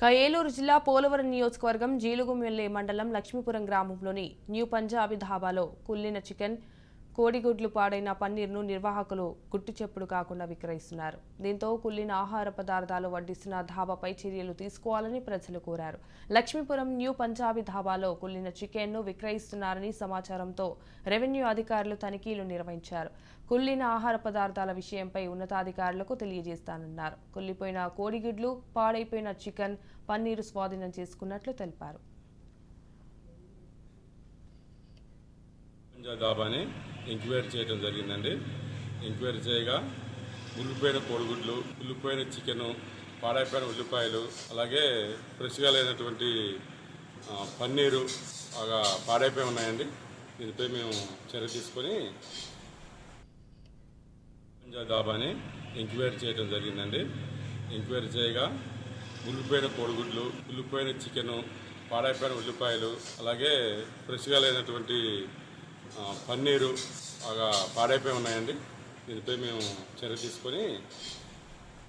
ఏలూరు జిల్లా పోలవరం నియోజకవర్గం జీలుగుమిల్లి మండలం లక్ష్మీపురం గ్రామంలోని న్యూ పంజాబీ ధాబాలో కుళ్ళిన చికెన్, కోడిగుడ్లు పాడైన పన్నీర్ను నిర్వాహకులు గుట్టుచెప్పుడు కాకుండా విక్రయిస్తున్నారు. దీంతో కుళ్ళిన ఆహార పదార్థాలు వడ్డిస్తున్న ధాబాపై చర్యలు తీసుకోవాలని ప్రజలు కోరారు. లక్ష్మీపురం న్యూ పంజాబీ ధాబాలో కుళ్ళిన చికెన్ను విక్రయిస్తున్నారని సమాచారంతో రెవెన్యూ అధికారులు తనిఖీలు నిర్వహించారు. కుళ్ళిన ఆహార పదార్థాల విషయంపై ఉన్నతాధికారులకు తెలియజేస్తానన్నారు. కుళ్ళిపోయిన కోడిగుడ్లు, పాడైపోయిన చికెన్, పన్నీరు స్వాధీనం చేసుకున్నట్లు తెలిపారు. దాబాని ఎంక్వైరీ చేయడం జరిగిందండి. ఎంక్వైరీ చేయగా ఉల్లిపోయిన కోడిగుడ్లు, ఉల్లిపోయిన చికెను, పాడైపోయిన ఉల్లిపాయలు, అలాగే ఫ్రెష్గా లేనటువంటి పన్నీరు పాడైపోయి ఉన్నాయండి. దీనిపై మేము చర్య తీసుకొని దాబాని ఎంక్వైరీ చేయడం జరిగిందండి. ఎంక్వైరీ చేయగా ఉల్లిపోయిన కోడిగుడ్లు, ఉల్లిపోయిన చికెను, పాడైపోయిన ఉల్లిపాయలు, అలాగే ఫ్రెష్గా లేనటువంటి పన్నీరు పాడైపోయి ఉన్నాయండి. దీనిపై మేము చర్య తీసుకొని